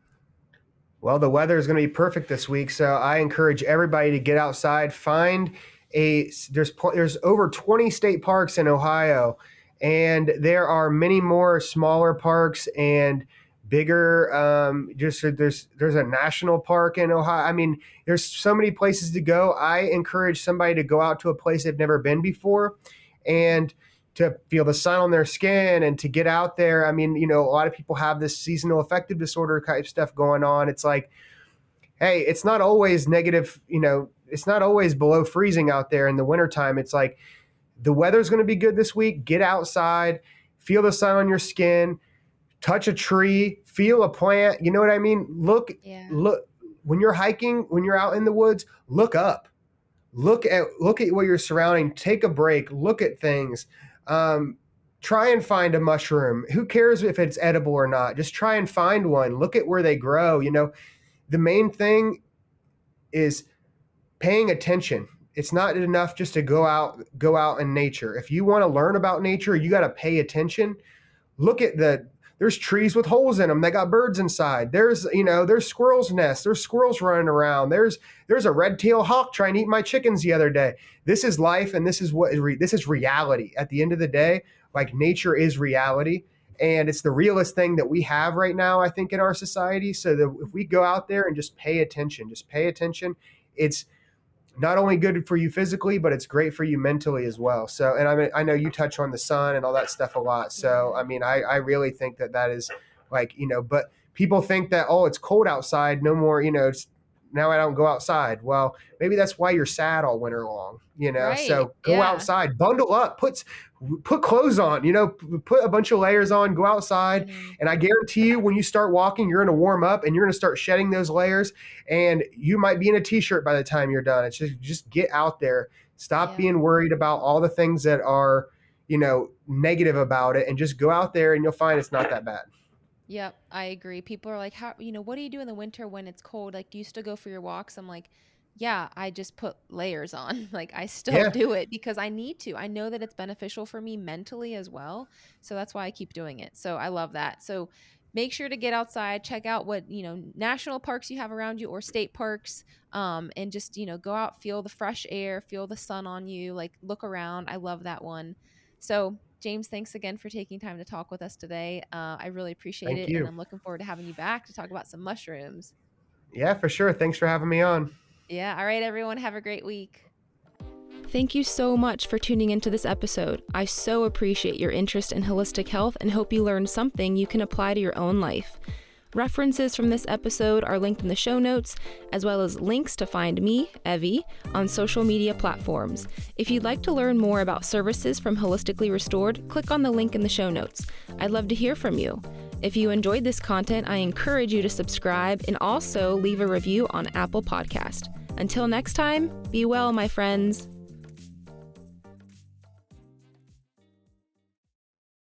Well, the weather is going to be perfect this week, so I encourage everybody to get outside. Find there's over 20 state parks in Ohio, and there are many more smaller parks and bigger. Just there's a national park in Ohio. I mean, there's so many places to go. I encourage somebody to go out to a place they've never been before, and to feel the sun on their skin and to get out there. I mean, a lot of people have this seasonal affective disorder type stuff going on. It's like, hey, it's not always negative, it's not always below freezing out there in the wintertime. It's like the weather's going to be good this week. Get outside, feel the sun on your skin, touch a tree, feel a plant. You know what I mean? Yeah. Look, when you're hiking, when you're out in the woods, look up, look at what you're surrounding, take a break, look at things. um, Try and find a mushroom. Who cares if it's edible or not? Just try and find one, look at where they grow. The main thing is paying attention. It's not enough just to go out in nature. If you want to learn about nature, you got to pay attention. Look at there's trees with holes in them that got birds inside. There's squirrels nests. There's squirrels running around. There's a red-tailed hawk trying to eat my chickens the other day. This is life, and this is reality. At the end of the day, like, nature is reality, and it's the realest thing that we have right now, I think, in our society. So that if we go out there and just pay attention, it's not only good for you physically, but it's great for you mentally as well. So, and I mean, I know you touch on the sun and all that stuff a lot. So, Yeah. I mean, I really think that is like, but people think that, oh, it's cold outside, no more, now I don't go outside. Well, maybe that's why you're sad all winter long. Right. So go Yeah. outside, bundle up, put clothes on, put a bunch of layers on, go outside. And I guarantee you, when you start walking, you're going to warm up and you're going to start shedding those layers, and you might be in a t-shirt by the time you're done. It's just get out there. Stop being worried about all the things that are, negative about it, and just go out there and you'll find it's not that bad. Yep, I agree. People are like, how, what do you do in the winter when it's cold? Like, do you still go for your walks? I'm like, yeah, I just put layers on. Like, I still do it because I need to. I know that it's beneficial for me mentally as well. So that's why I keep doing it. So I love that. So make sure to get outside, check out what, national parks you have around you or state parks, and just, go out, feel the fresh air, feel the sun on you, like look around. I love that one. So James, thanks again for taking time to talk with us today. I really appreciate Thank it. you. And I'm looking forward to having you back to talk about some mushrooms. Yeah, for sure. Thanks for having me on. Yeah. All right, everyone. Have a great week. Thank you so much for tuning into this episode. I so appreciate your interest in holistic health and hope you learned something you can apply to your own life. References from this episode are linked in the show notes, as well as links to find me, Evie, on social media platforms. If you'd like to learn more about services from Holistically Restored, click on the link in the show notes. I'd love to hear from you. If you enjoyed this content, I encourage you to subscribe and also leave a review on Apple Podcast. Until next time, be well, my friends.